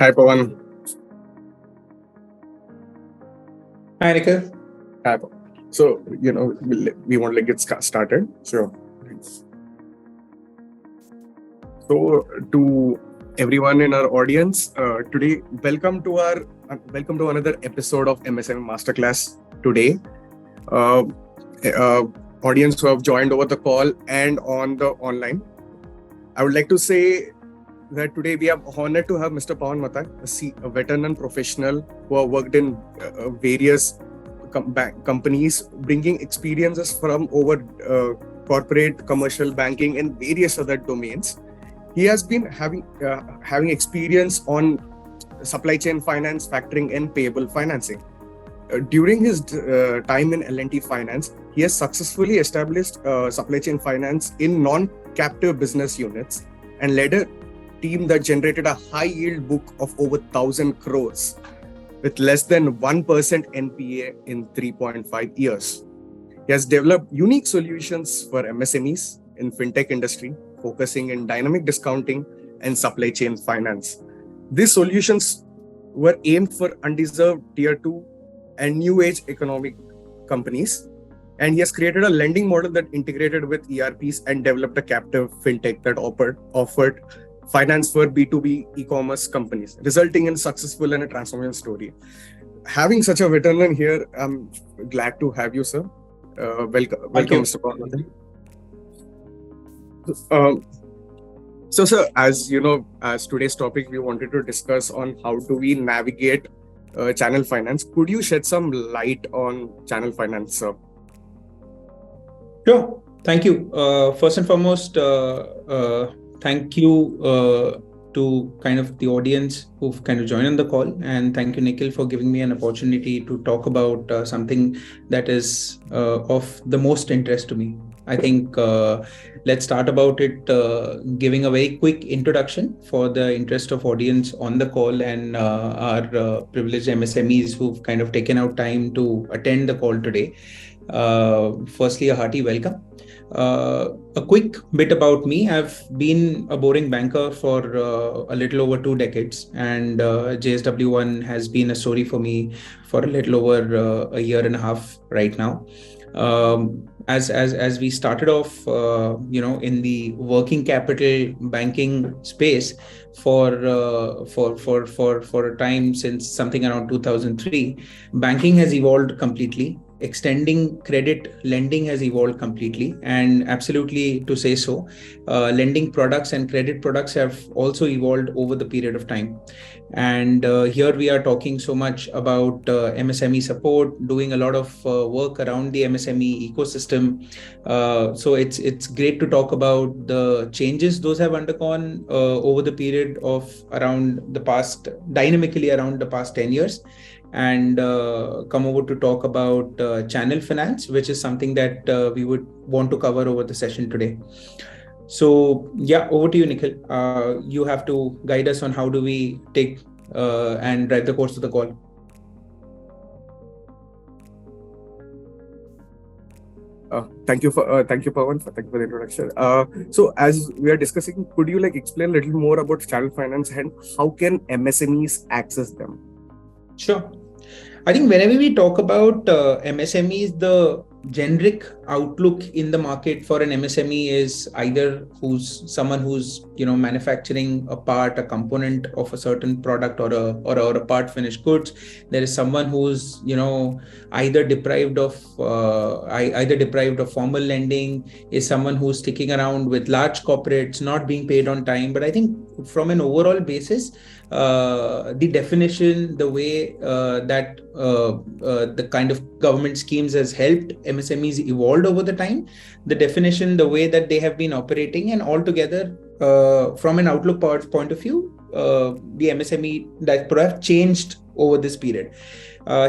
Hi, Pavan. Hi, Nikhil. Hi, Pavan. So, we want to get started. Sure. So, to everyone in our audience, today, welcome to another episode of MSME Masterclass today. Audience who have joined over the call and on the online. I would like to say that today we are honored to have Mr. Pavan Matai, a veteran and professional who have worked in various companies, bringing experiences from over corporate, commercial banking, and various other domains. He has been having experience on supply chain finance, factoring, and payable financing. During his time in L&T Finance, he has successfully established supply chain finance in non-captive business units and led a team that generated a high-yield book of over 1,000 crores with less than 1% NPA in 3.5 years. He has developed unique solutions for MSMEs in fintech industry, focusing in dynamic discounting and supply chain finance. These solutions were aimed for undeserved tier 2 and new age economic companies. And he has created a lending model that integrated with ERPs and developed a captive fintech that offered finance for B2B e-commerce companies, resulting in successful and a transformational story. Having such a veteran here, I'm glad to have you, sir. Welcome, Mr. Pavan. So, sir, as you know, as today's topic, we wanted to discuss on how do we navigate channel finance. Could you shed some light on channel finance, sir? Sure. Thank you. First and foremost, thank you to kind of the audience who've kind of joined on the call. And thank you, Nikhil, for giving me an opportunity to talk about something that is of the most interest to me. I think let's start about it, giving a very quick introduction for the interest of audience on the call and our privileged MSMEs who've kind of taken out time to attend the call today. Firstly, a hearty welcome. A quick bit about me. I've been a boring banker for a little over 2 decades, and JSW One has been a story for me for a little over a year and a half right now. As we started off, in the working capital banking space for a time since something around 2003, banking has evolved completely. Extending credit lending has evolved completely, and absolutely to say so, lending products and credit products have also evolved over the period of time. And here we are talking so much about MSME support, doing a lot of work around the MSME ecosystem. So it's great to talk about the changes those have undergone over the period of dynamically around the past 10 years. And come over to talk about channel finance, which is something that we would want to cover over the session today. So yeah, over to you, Nikhil. You have to guide us on how do we take and drive the course of the call. Thank you, Pavan, thank you for the introduction. So as we are discussing, could you explain a little more about channel finance and how can MSMEs access them? Sure. I think whenever we talk about MSMEs, the generic outlook in the market for an MSME is either someone who's manufacturing a part, a component of a certain product or a part finished goods. There is someone who's either deprived of formal lending, is someone who's sticking around with large corporates, not being paid on time. But I think from an overall basis, the definition, the way that the kind of government schemes has helped MSMEs evolved over the time, the definition, the way that they have been operating, and altogether from an outlook point of view, the MSME that perhaps changed over this period.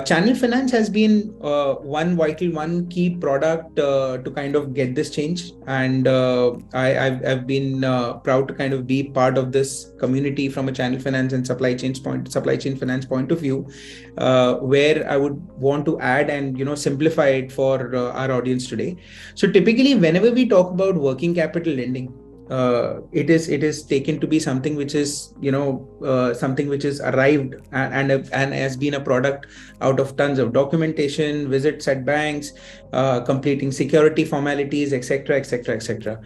Channel finance has been one key product to kind of get this change, and I've been proud to kind of be part of this community from a channel finance and supply chain finance point of view, where I would want to add and simplify it for our audience today. So typically, whenever we talk about working capital lending, it is taken to be something which is something which is arrived and has been a product out of tons of documentation, visits at banks, completing security formalities, etc., etc., etc.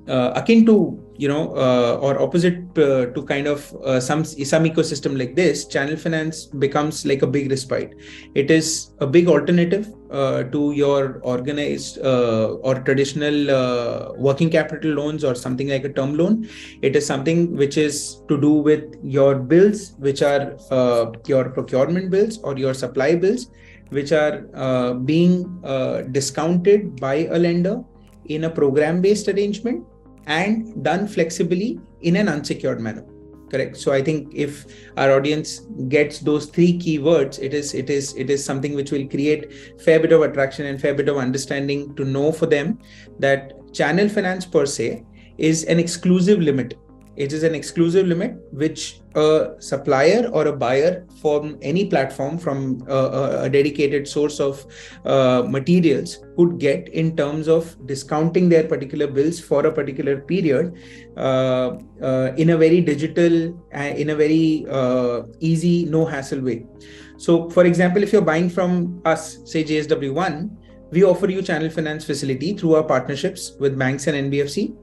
Akin to or opposite to kind of some ecosystem like this, channel finance becomes like a big respite. It is a big alternative to your organized or traditional working capital loans or something like a term loan. It is something which is to do with your bills, which are your procurement bills or your supply bills, which are being discounted by a lender in a program-based arrangement and done flexibly in an unsecured manner. Correct. So I think if our audience gets those three keywords, it is something which will create fair bit of attraction and fair bit of understanding to know for them that channel finance per se is an exclusive limit. It is an exclusive limit which a supplier or a buyer from any platform from a dedicated source of materials could get in terms of discounting their particular bills for a particular period in a very digital, in a very easy, no hassle way. So for example, if you're buying from us, say JSW One, we offer you channel finance facility through our partnerships with banks and NBFC.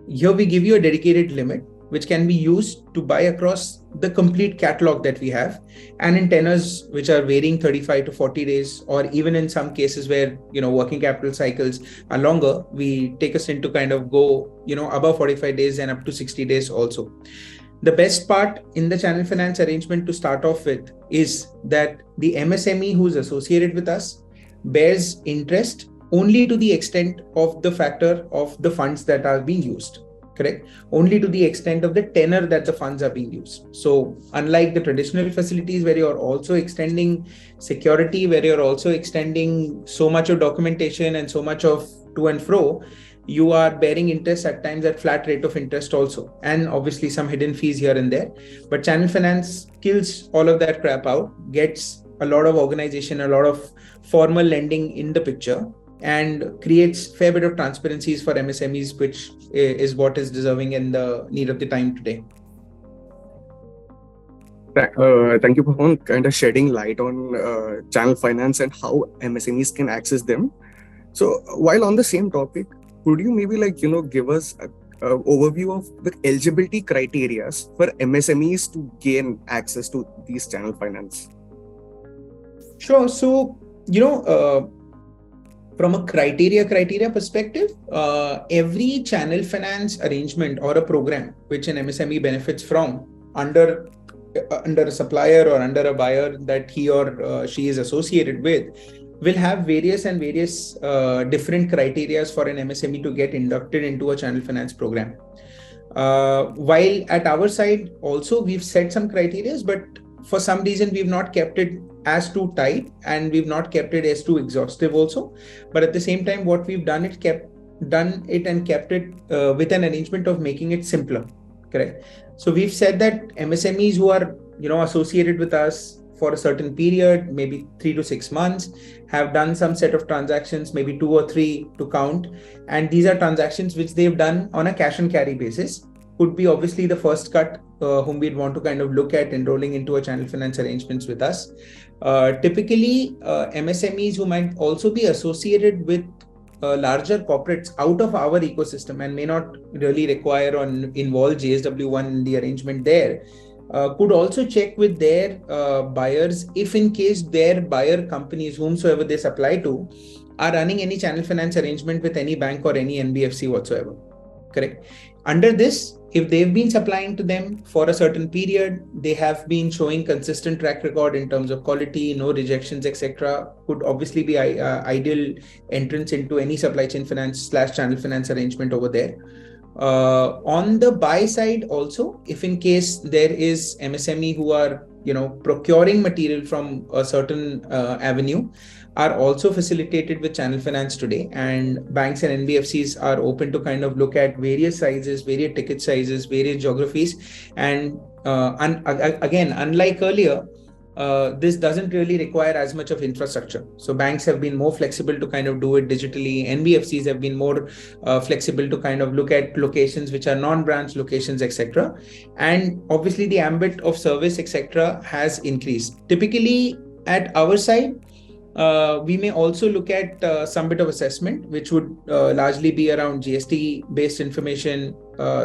Here we give you a dedicated limit which can be used to buy across the complete catalog that we have, and in tenors which are varying 35 to 40 days, or even in some cases where working capital cycles are longer, we take us into kind of go above 45 days and up to 60 days also. The best part in the channel finance arrangement to start off with is that the MSME who's associated with us bears interest only to the extent of the factor of the funds that are being used. Correct. Only to the extent of the tenor that the funds are being used. So unlike the traditional facilities where you're also extending security, where you're also extending so much of documentation and so much of to and fro, you are bearing interest at times at flat rate of interest also, and obviously some hidden fees here and there. But channel finance kills all of that crap out, gets a lot of organization, a lot of formal lending in the picture, and creates fair bit of transparencies for MSMEs, which is what is deserving and the need of the time today. Thank you, Pavan, kind of shedding light on channel finance and how MSMEs can access them. So while on the same topic, could you maybe give us an overview of the eligibility criteria for MSMEs to gain access to these channel finance? Sure. So, from a criteria perspective, every channel finance arrangement or a program which an MSME benefits from under a supplier or under a buyer that he or she is associated with will have various different criteria for an MSME to get inducted into a channel finance program. While at our side also we've set some criteria, but for some reason we've not kept it as too tight and we've not kept it as too exhaustive also. But at the same time, what we've done it kept it with an arrangement of making it simpler. Correct. So we've said that MSMEs who are associated with us for a certain period, maybe 3 to 6 months, have done some set of transactions, maybe 2 or 3 to count, and these are transactions which they've done on a cash and carry basis, could be obviously the first cut whom we'd want to kind of look at enrolling into a channel finance arrangements with us. Typically, MSMEs who might also be associated with larger corporates out of our ecosystem and may not really require or involve JSW One in the arrangement there, could also check with their buyers if in case their buyer companies, whomsoever they supply to, are running any channel finance arrangement with any bank or any NBFC whatsoever. Correct. Under this, if they've been supplying to them for a certain period, they have been showing consistent track record in terms of quality, no rejections, etc., could obviously be ideal entrance into any supply chain finance / channel finance arrangement over there. On the buy side also, if in case there is MSME who are procuring material from a certain avenue, are also facilitated with channel finance today, and banks and NBFCs are open to kind of look at various sizes, various ticket sizes, various geographies, and again, unlike earlier, this doesn't really require as much of infrastructure. So banks have been more flexible to kind of do it digitally. NBFCs have been more flexible to kind of look at locations which are non-branch locations, etc. And obviously the ambit of service, etc. has increased. Typically at our side, we may also look at some bit of assessment, which would largely be around GST based information,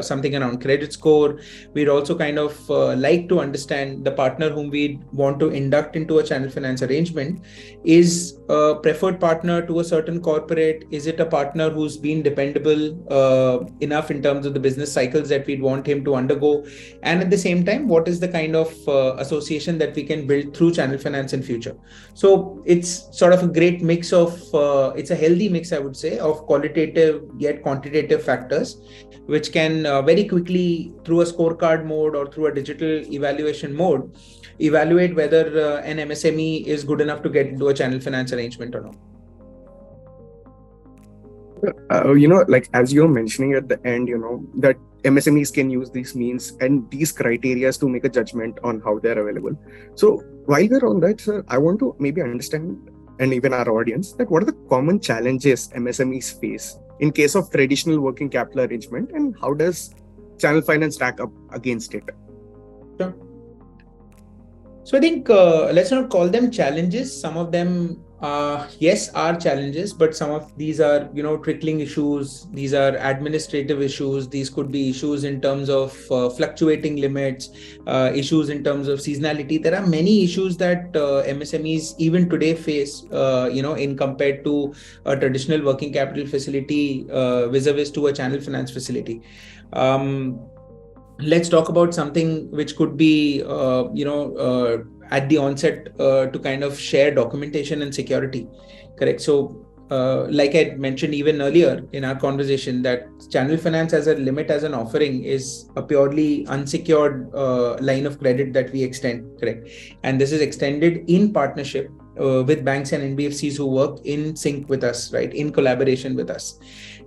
something around credit score. We'd also kind of like to understand the partner whom we want to induct into a channel finance arrangement. Is a preferred partner to a certain corporate? Is it a partner who's been dependable enough in terms of the business cycles that we'd want him to undergo? And at the same time, what is the kind of association that we can build through channel finance in future? So it's sort of a great mix of, it's a healthy mix, I would say, of qualitative yet quantitative factors, which can very quickly, through a scorecard mode or through a digital evaluation mode, evaluate whether an MSME is good enough to get into a channel finance arrangement or not. Like as you're mentioning at the end, that MSMEs can use these means and these criteria to make a judgment on how they're available. So while we're on that, sir, I want to maybe understand, and even our audience, that what are the common challenges MSMEs face in case of traditional working capital arrangement, and how does channel finance stack up against it? Sure. So I think let's not call them challenges. Some of them, yes, are challenges, but some of these are, trickling issues. These are administrative issues. These could be issues in terms of fluctuating limits, issues in terms of seasonality. There are many issues that MSMEs even today face, in compared to a traditional working capital facility vis-a-vis to a channel finance facility. Let's talk about something which could be, at the onset to kind of share documentation and security. Correct. So, like I mentioned even earlier in our conversation, that channel finance as a limit, as an offering, is a purely unsecured line of credit that we extend. Correct. And this is extended in partnership with banks and NBFCs who work in sync with us, right, in collaboration with us.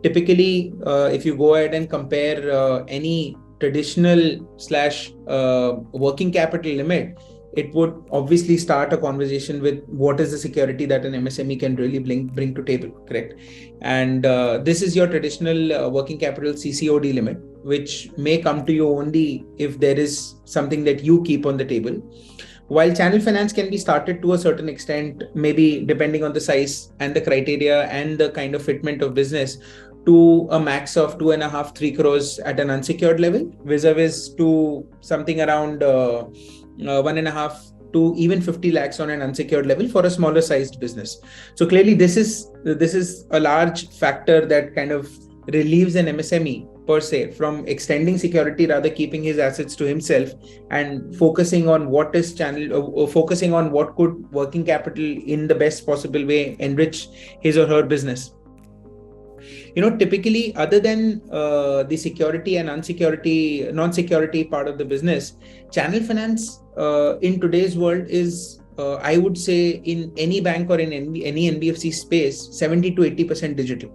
Typically, if you go ahead and compare any traditional / working capital limit, it would obviously start a conversation with what is the security that an MSME can really bring to table, correct? And this is your traditional working capital CCOD limit, which may come to you only if there is something that you keep on the table. While channel finance can be started to a certain extent, maybe depending on the size and the criteria and the kind of fitment of business, to a max of 2.5-3 crores at an unsecured level, vis-a-vis to something around 1.5 to even 50 lakhs on an unsecured level for a smaller sized business. So clearly this is a large factor that kind of relieves an MSME per se from extending security, rather keeping his assets to himself and focusing on what is focusing on what could working capital in the best possible way enrich his or her business. Typically, other than the security and non-security part of the business, channel finance in today's world is, I would say, in any bank or in any NBFC space, 70 to 80% digital.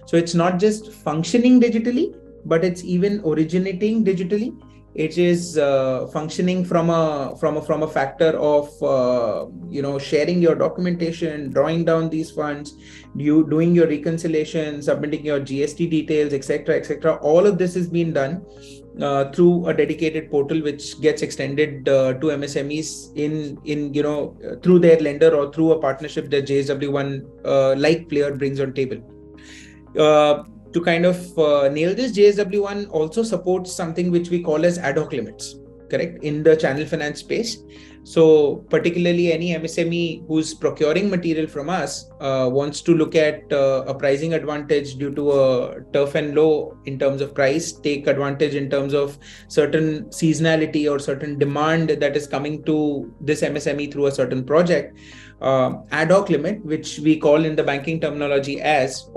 So it's not just functioning digitally, but it's even originating digitally. It is functioning from a factor of sharing your documentation, drawing down these funds, you doing your reconciliation, submitting your GST details, etc. All of this is being done through a dedicated portal, which gets extended to MSMEs in through their lender or through a partnership that JSW One like player brings on table. To kind of nail this, JSW One also supports something which we call as ad hoc limits, correct, in the channel finance space. So particularly any MSME who's procuring material from us wants to look at a pricing advantage due to a turf and low in terms of price, take advantage in terms of certain seasonality or certain demand that is coming to this MSME through a certain project. Ad hoc limit, which we call in the banking terminology as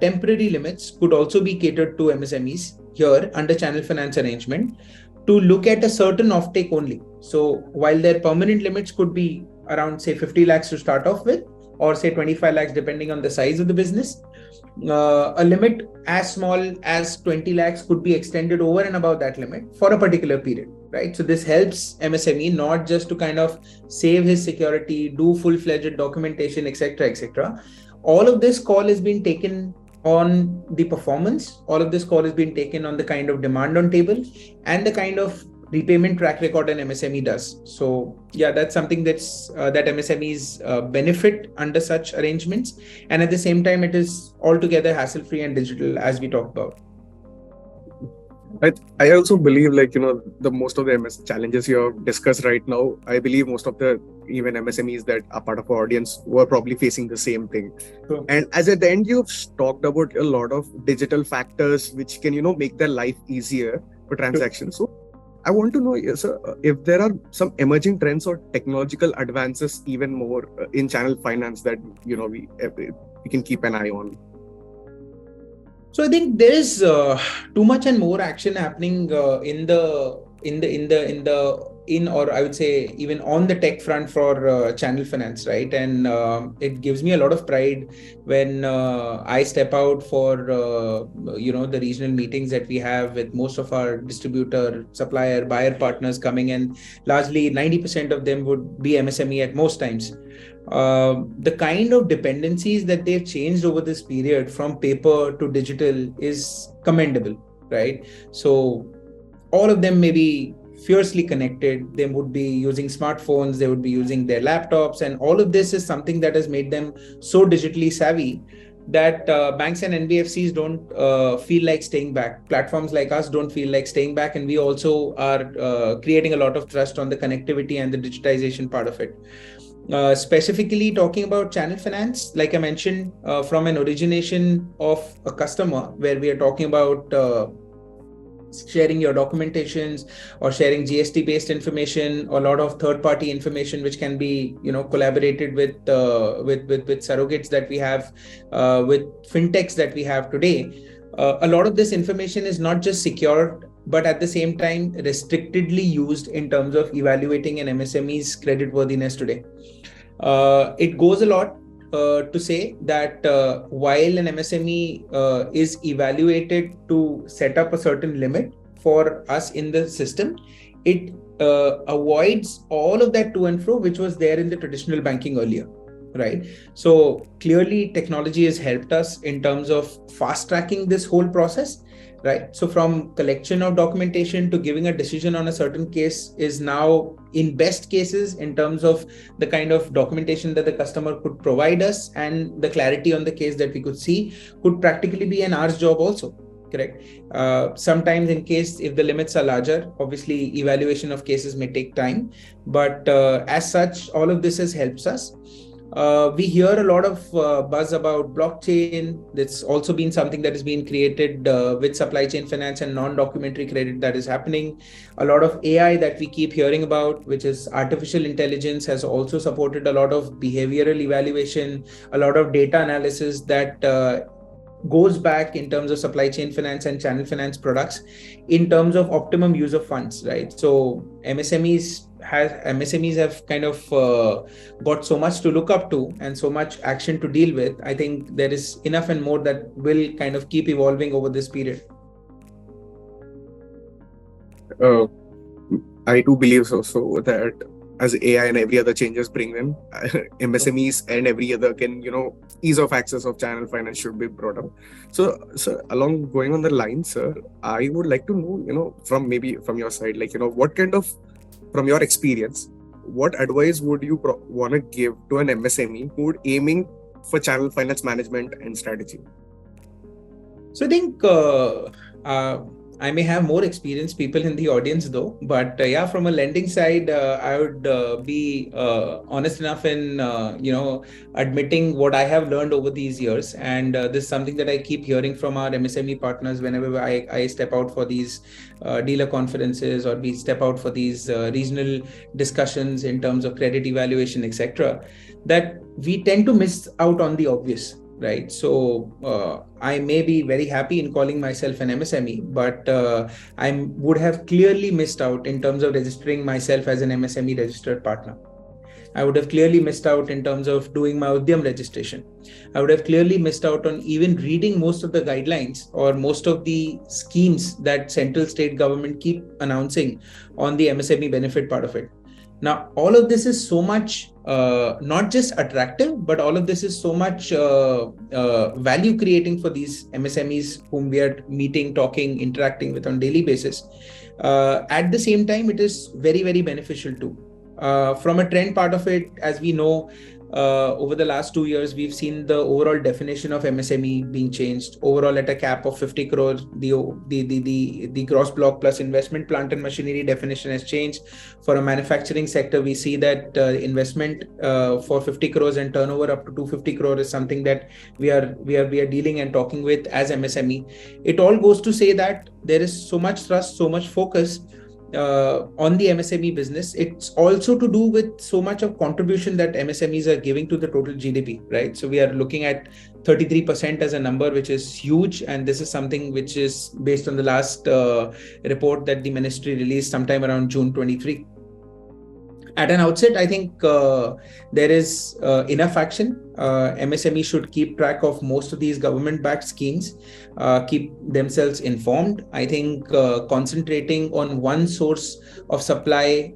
temporary limits, could also be catered to MSMEs here under channel finance arrangement to look at a certain offtake only. So while their permanent limits could be around, say, 50 lakhs to start off with, or say 25 lakhs depending on the size of the business, a limit as small as 20 lakhs could be extended over and above that limit for a particular period. right? So this helps MSME not just to kind of save his security, do full-fledged documentation, etc., etc. All of this call is being taken on the performance. All of this call is being taken on the kind of demand on table and the kind of repayment track record an MSME does. So yeah, that's something that MSMEs benefit under such arrangements, and at the same time, it is altogether hassle-free and digital, as we talked about. I also believe, like, the most of the MS challenges you have discussed right now, I believe most of the even MSMEs that are part of our audience were probably facing the same thing. Sure. And as at the end, you've talked about a lot of digital factors which can, make their life easier for transactions. So I want to know, sir, if there are some emerging trends or technological advances even more in channel finance that, we can keep an eye on. So I think there is too much and more action happening or I would say even on the tech front for channel finance, right? And it gives me a lot of pride when I step out for the regional meetings that we have with most of our distributor, supplier, buyer partners coming in. Largely 90% of them would be MSME at most times. The kind of dependencies that they've changed over this period from paper to digital is commendable, right? So all of them may be fiercely connected. They would be using smartphones, they would be using their laptops, and all of this is something that has made them so digitally savvy that banks and NBFCs don't feel like staying back. Platforms like us don't feel like staying back, and we also are creating a lot of trust on the connectivity and the digitization part of it. Specifically talking about channel finance, like I mentioned, from an origination of a customer where we are talking about sharing your documentations or sharing GST based information, or a lot of third party information which can be collaborated with surrogates that we have, with fintechs that we have today. A lot of this information is not just secured, but at the same time restrictedly used in terms of evaluating an MSME's creditworthiness today. It goes a lot to say that while an MSME is evaluated to set up a certain limit for us in the system, it avoids all of that to and fro which was there in the traditional banking earlier, right? So clearly technology has helped us in terms of fast tracking this whole process, right? So from collection of documentation to giving a decision on a certain case is now, in best cases, in terms of the kind of documentation that the customer could provide us and the clarity on the case that we could see, could practically be an hour's job also, correct? Sometimes in case if the limits are larger, obviously evaluation of cases may take time, but as such, all of this helps us. We hear a lot of buzz about blockchain. That's also been something that has been created with supply chain finance and non-documentary credit that is happening. A lot of AI that we keep hearing about, which is artificial intelligence, has also supported a lot of behavioral evaluation, a lot of data analysis that goes back in terms of supply chain finance and channel finance products in terms of optimum use of funds, right? So MSMEs have kind of got so much to look up to and so much action to deal with. I think there is enough and more that will kind of keep evolving over this period. I do believe so that as AI and every other changes bring in, MSMEs and every other can, ease of access of channel finance should be brought up. So, along going on the line, sir, I would like to know, from your side, like, what kind of, from your experience, what advice would you want to give to an MSME who would aiming for channel finance management and strategy? So I think I may have more experienced people in the audience though, but yeah, from a lending side, I would be honest enough in admitting what I have learned over these years, and this is something that I keep hearing from our MSME partners whenever I step out for these dealer conferences, or we step out for these regional discussions in terms of credit evaluation, etc., that we tend to miss out on the obvious. Right. So I may be very happy in calling myself an MSME, but I would have clearly missed out in terms of registering myself as an MSME registered partner. I would have clearly missed out in terms of doing my Udyam registration. I would have clearly missed out on even reading most of the guidelines or most of the schemes that central state government keep announcing on the MSME benefit part of it. Now, all of this is so much not just attractive, but all of this is so much value creating for these MSMEs whom we are meeting, talking, interacting with on daily basis. At the same time, it is very, very beneficial too. From a trend part of it, as we know, over the last 2 years, we've seen the overall definition of MSME being changed. Overall, at a cap of 50 crore, the gross block plus investment plant and machinery definition has changed. For a manufacturing sector, we see that investment for 50 crores and turnover up to 250 crore is something that we are dealing and talking with as MSME. It all goes to say that there is so much trust, so much focus on the MSME business. It's also to do with so much of contribution that MSMEs are giving to the total GDP, right? So we are looking at 33% as a number, which is huge. And this is something which is based on the last report that the ministry released sometime around June 23. At an outset, I think there is enough action. MSME should keep track of most of these government-backed schemes, keep themselves informed. I think concentrating on one source of supply,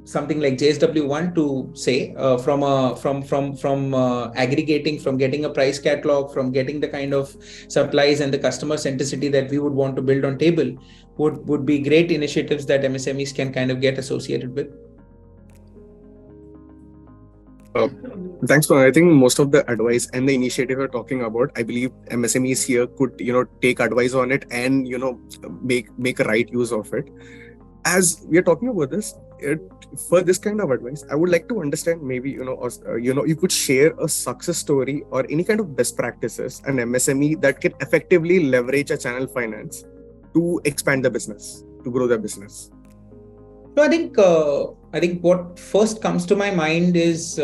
something like JSW One, to say from aggregating, from getting a price catalog, from getting the kind of supplies and the customer centricity that we would want to build on table, would be great initiatives that MSMEs can kind of get associated with. Thanks, Pavan. I think most of the advice and the initiative you're talking about, I believe MSMEs here could, take advice on it and, make a right use of it. As we are talking about this, for this kind of advice, I would like to understand maybe, you could share a success story or any kind of best practices an MSME that can effectively leverage a channel finance to expand the business, to grow their business. So I think what first comes to my mind is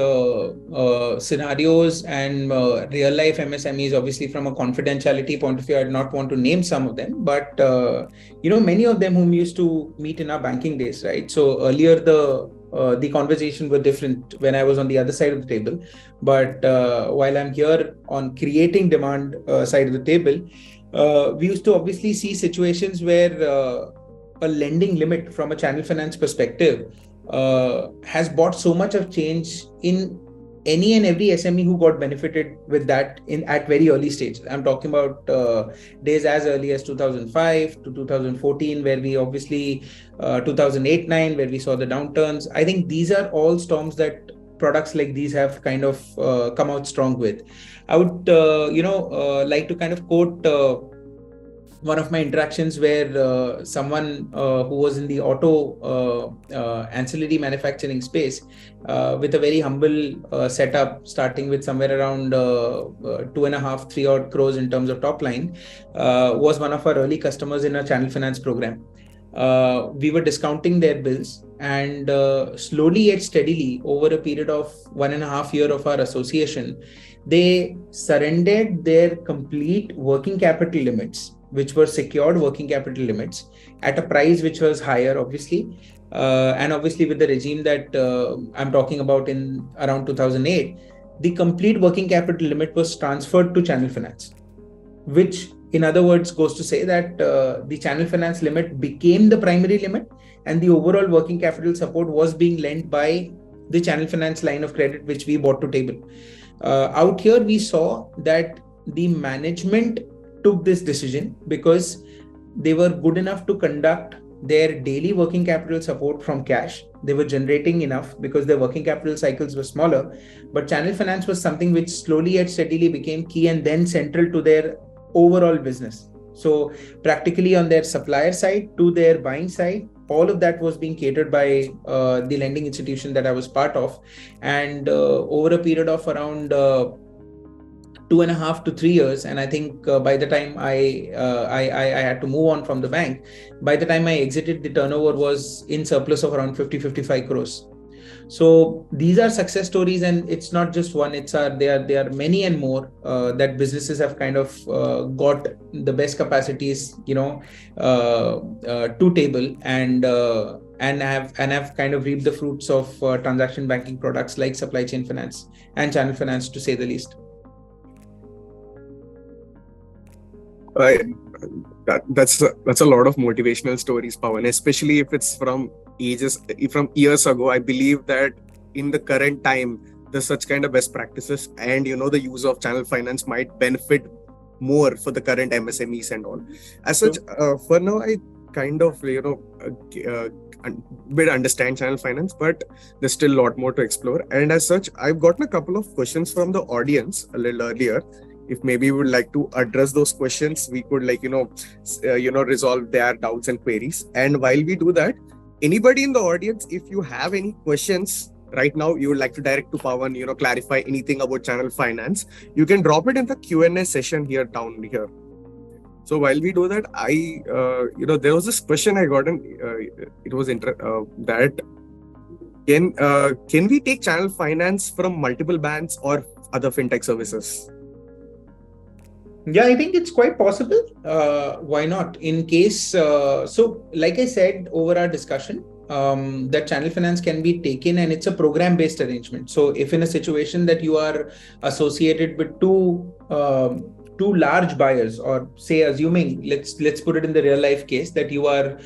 scenarios and real life MSMEs. Obviously, from a confidentiality point of view, I'd not want to name some of them, but many of them whom used to meet in our banking days, right? So earlier the conversation were different when I was on the other side of the table, but while I'm here on creating demand side of the table, we used to obviously see situations where a lending limit from a channel finance perspective has brought so much of change in any and every SME who got benefited with that at very early stage. I'm talking about days as early as 2005 to 2014, where we obviously 2008-9, where we saw the downturns. I think these are all storms that products like these have kind of come out strong with. I would like to kind of quote one of my interactions where someone who was in the auto ancillary manufacturing space with a very humble setup, starting with somewhere around 2.5-3 odd crores in terms of top line, was one of our early customers in our channel finance program. We were discounting their bills, and slowly yet steadily over a period of 1.5 years of our association, they surrendered their complete working capital limits, which were secured working capital limits, at a price which was higher, obviously. And obviously with the regime that I'm talking about in around 2008, the complete working capital limit was transferred to channel finance, which in other words goes to say that the channel finance limit became the primary limit, and the overall working capital support was being lent by the channel finance line of credit, which we brought to table. Out here, we saw that the management took this decision because they were good enough to conduct their daily working capital support from cash. They were generating enough because their working capital cycles were smaller, but channel finance was something which slowly yet steadily became key and then central to their overall business. So practically on their supplier side to their buying side, all of that was being catered by the lending institution that I was part of. And over a period of around 2.5 to 3 years, and I think by the time I had to move on from the bank, by the time I exited, the turnover was in surplus of around 50-55 crores. So these are success stories, and it's not just one. There are many and more that businesses have kind of got the best capacities, to table, and have kind of reaped the fruits of transaction banking products like supply chain finance and channel finance, to say the least. That's a lot of motivational stories, Pawan, especially if it's from years ago. I believe that in the current time, there's such kind of best practices, and the use of channel finance might benefit more for the current MSMEs and all. As such, for now, I kind of bit understand channel finance, but there's still a lot more to explore. And as such, I've gotten a couple of questions from the audience a little earlier. If maybe you would like to address those questions, we could resolve their doubts and queries. And while we do that, anybody in the audience, if you have any questions right now, you would like to direct to Pawan, clarify anything about channel finance, you can drop it in the Q&A session down here. So while we do that, there was this question I got, and it was that can we take channel finance from multiple banks or other fintech services? Yeah, I think it's quite possible. Why not? In case, so like I said over our discussion, that channel finance can be taken, and it's a program-based arrangement. So if in a situation that you are associated with two large buyers, or say, assuming, let's put it in the real life case, that you are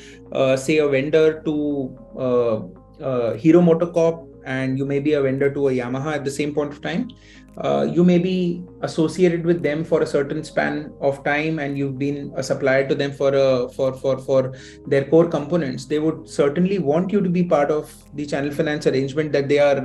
say a vendor to Hero MotoCorp, and you may be a vendor to a Yamaha at the same point of time. You may be associated with them for a certain span of time, and you've been a supplier to them for their core components. They would certainly want you to be part of the channel finance arrangement that they are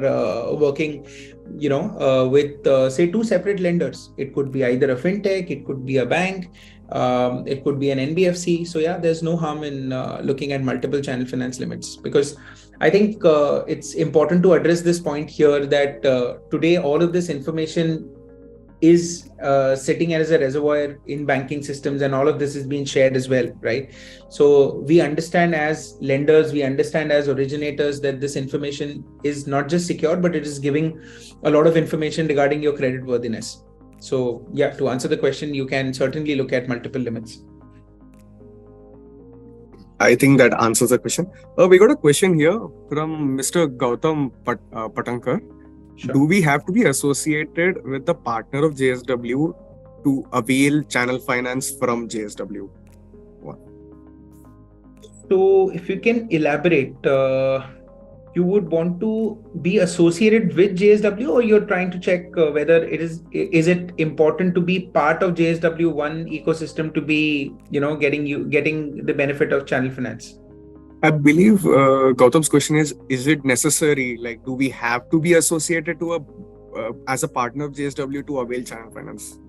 working, with say two separate lenders. It could be either a fintech, it could be a bank, it could be an NBFC. So yeah, there's no harm in looking at multiple channel finance limits, because I think it's important to address this point here that today all of this information is sitting as a reservoir in banking systems, and all of this is being shared as well, right? So we understand as lenders, we understand as originators that this information is not just secured, but it is giving a lot of information regarding your credit worthiness. So yeah, to answer the question, you can certainly look at multiple limits. I think that answers the question. We got a question here from Mr. Gautam Patankar. Sure. Do we have to be associated with the partner of JSW to avail channel finance from JSW? So if you can elaborate, you would want to be associated with JSW, or you're trying to check whether is it important to be part of JSW One ecosystem to be, getting the benefit of channel finance? I believe Gautam's question is it necessary? Like, do we have to be associated to as a partner of JSW to avail channel finance?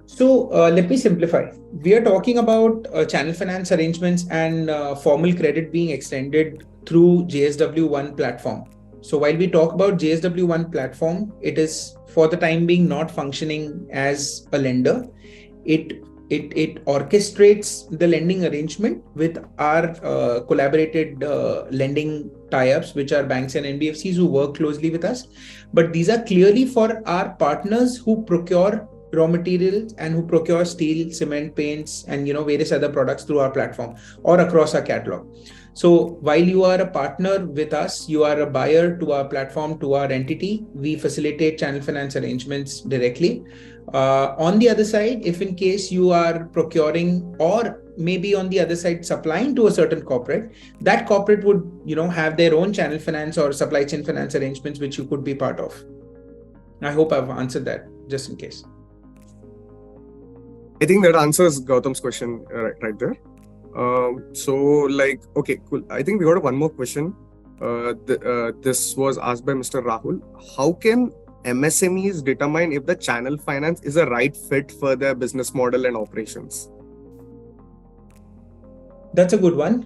So let me simplify. We are talking about channel finance arrangements and formal credit being extended through JSW One platform. So while we talk about JSW One platform, it is for the time being not functioning as a lender. It orchestrates the lending arrangement with our collaborated lending tie-ups, which are banks and NBFCs who work closely with us. But these are clearly for our partners who procure raw materials and who procure steel, cement, paints, and various other products through our platform or across our catalog. So while you are a partner with us, you are a buyer to our platform, to our entity. We facilitate channel finance arrangements directly. On the other side, if in case you are procuring, or maybe on the other side supplying to a certain corporate, that corporate would have their own channel finance or supply chain finance arrangements, which you could be part of. I hope I've answered that, just in case. I think that answers Gautam's question right there. Okay, cool. I think we got one more question. This was asked by Mr. Rahul. How can MSMEs determine if the channel finance is a right fit for their business model and operations? That's a good one.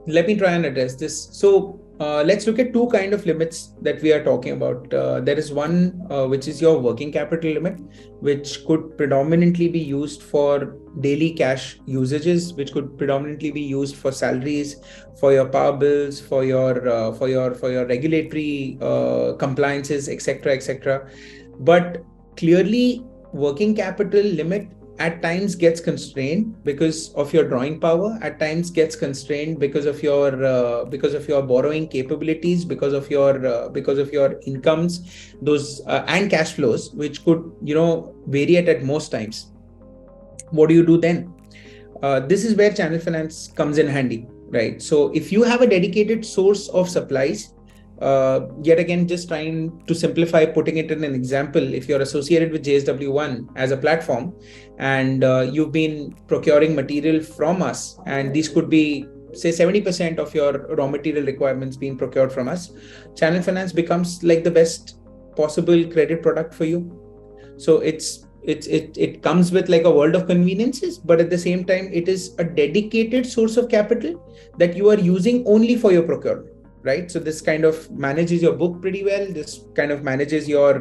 Let me try and address this. So let's look at two kind of limits that we are talking about. There is one which is your working capital limit, which could predominantly be used for daily cash usages, which could predominantly be used for salaries, for your power bills, for your regulatory compliances, etc., etc. But clearly, working capital limit at times gets constrained because of your drawing power, at times gets constrained because of your borrowing capabilities, because of your incomes, those and cash flows, which could vary at most times. What do you do then? This is where channel finance comes in handy, right? So if you have a dedicated source of supplies, yet again, just trying to simplify, putting it in an example, if you're associated with JSW One as a platform and you've been procuring material from us, and these could be, say, 70% of your raw material requirements being procured from us, channel finance becomes like the best possible credit product for you. So it comes with like a world of conveniences, but at the same time, it is a dedicated source of capital that you are using only for your procurement. Right, so this kind of manages your book pretty well. This kind of manages your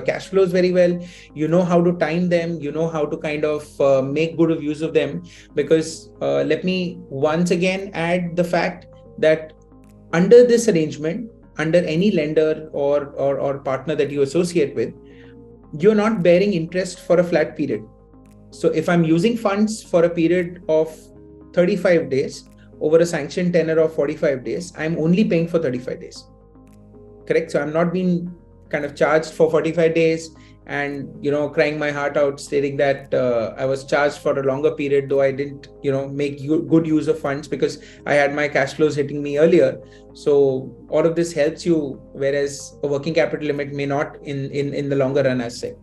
cash flows very well. You know how to time them. You know how to kind of make good of use of them. Because let me once again add the fact that under this arrangement, under any lender or partner that you associate with, you're not bearing interest for a flat period. So if I'm using funds for a period of 35 days, over a sanctioned tenor of 45 days, I'm only paying for 35 days. Correct? So I'm not being kind of charged for 45 days and, crying my heart out, stating that I was charged for a longer period, though I didn't, make good use of funds because I had my cash flows hitting me earlier. So all of this helps you, whereas a working capital limit may not in the longer run, as say.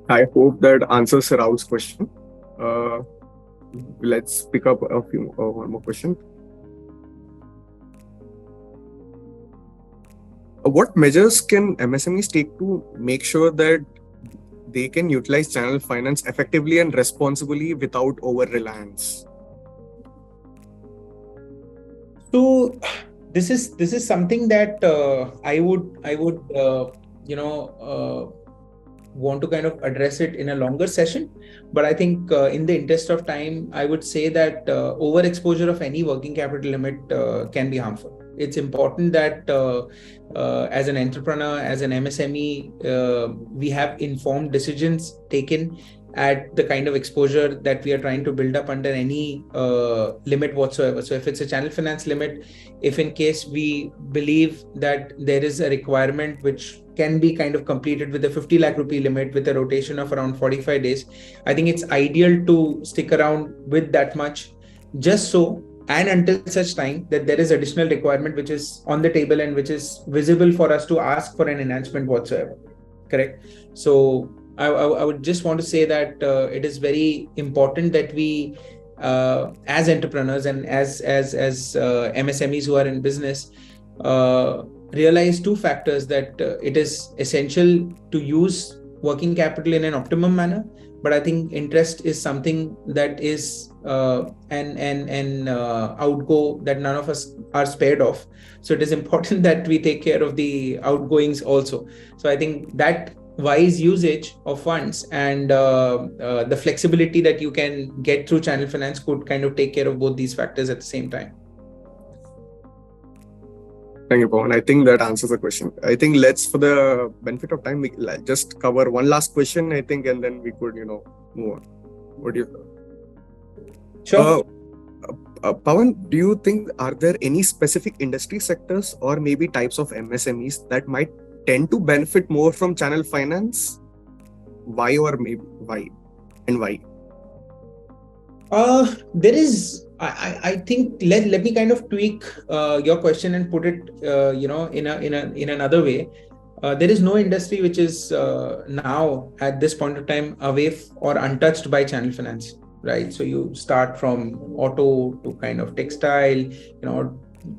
I hope that answers Raul's question. Let's pick up one more question. What measures can MSMEs take to make sure that they can utilize channel finance effectively and responsibly without over-reliance? So this is something that I would want to kind of address it in a longer session, but I think in the interest of time, I would say that overexposure of any working capital limit can be harmful. It's important that as an entrepreneur, as an MSME, we have informed decisions taken at the kind of exposure that we are trying to build up under any limit whatsoever. So if it's a channel finance limit, if in case we believe that there is a requirement which can be kind of completed with a 50 lakh rupee limit with a rotation of around 45 days, I think it's ideal to stick around with that much, just so and until such time that there is additional requirement which is on the table and which is visible for us to ask for an enhancement whatsoever. Correct? So I would just want to say that it is very important that we, as entrepreneurs and as MSMEs who are in business, realize two factors: that it is essential to use working capital in an optimum manner, but I think interest is something that is an outgo that none of us are spared of. So it is important that we take care of the outgoings also. So I think that wise usage of funds and the flexibility that you can get through channel finance could kind of take care of both these factors at the same time. Thank you, Pavan. I think that answers the question. I think let's, for the benefit of time, we just cover one last question, I think, and then we could, move on. What do you? Sure. Pavan, do you think, are there any specific industry sectors or maybe types of MSMEs that might tend to benefit more from channel finance? Why, or maybe why, and why? There is, I think, let me kind of tweak your question and put it, in another way. There is no industry which is now at this point of time away or untouched by channel finance, right? So you start from auto to kind of textile,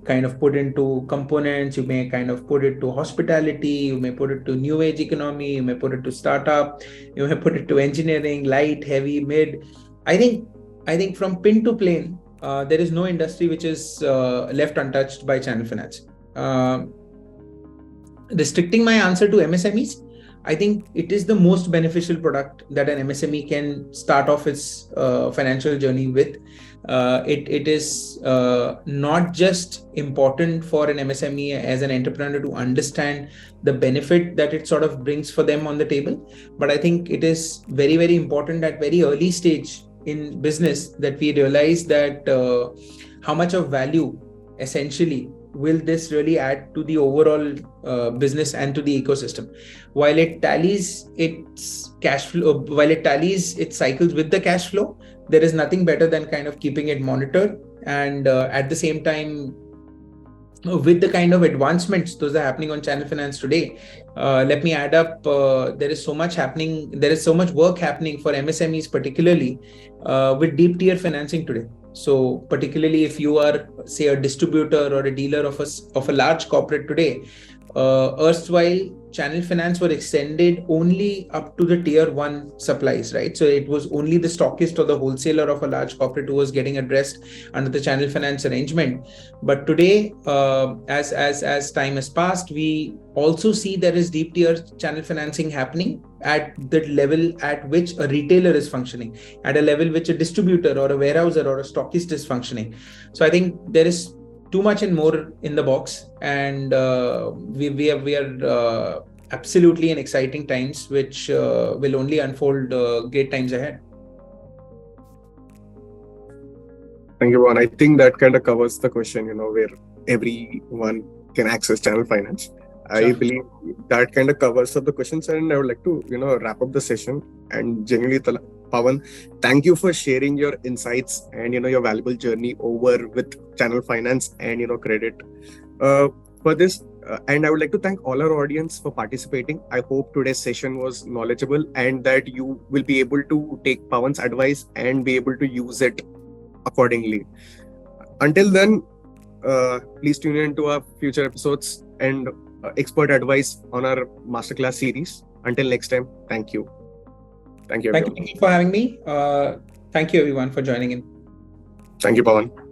kind of put into components. You may kind of put it to hospitality. You may put it to new age economy. You may put it to startup. You may put it to engineering, light, heavy, mid. I think from pin to plane, there is no industry which is left untouched by channel finance. Restricting my answer to MSMEs, I think it is the most beneficial product that an MSME can start off its financial journey with. It is not just important for an MSME as an entrepreneur to understand the benefit that it sort of brings for them on the table, but I think it is very, very important at very early stage in business that we realize that how much of value essentially will this really add to the overall business and to the ecosystem. While it tallies its cash flow, while it tallies its cycles with the cash flow, there is nothing better than kind of keeping it monitored. And at the same time, with the kind of advancements those are happening on channel finance today, let me add up, there is so much happening, there is so much work happening for MSMEs, particularly with deep tier financing today. So particularly if you are, say, a distributor or a dealer of a large corporate today, erstwhile channel finance were extended only up to the tier 1 supplies, right? So it was only the stockist or the wholesaler of a large corporate who was getting addressed under the channel finance arrangement. But today, as time has passed, we also see there is deep tier channel financing happening at the level at which a retailer is functioning, at a level which a distributor or a warehouser or a stockist is functioning. So I think there is too much and more in the box, and we are absolutely in exciting times, which will only unfold great times ahead. Thank you, Pavan. I think that kind of covers the question, where everyone can access channel finance. Sure. I believe that kind of covers up the questions, and I would like to, wrap up the session. And genuinely, Pavan, thank you for sharing your insights and, your valuable journey over with channel finance and, credit. For this, and I would like to thank all our audience for participating. I hope today's session was knowledgeable and that you will be able to take Pavan's advice and be able to use it accordingly. Until then, please tune in to our future episodes and expert advice on our masterclass series. Until next time, thank you. Thank you, everyone. Thank you for having me. Thank you, everyone, for joining in. Thank you, Pavan.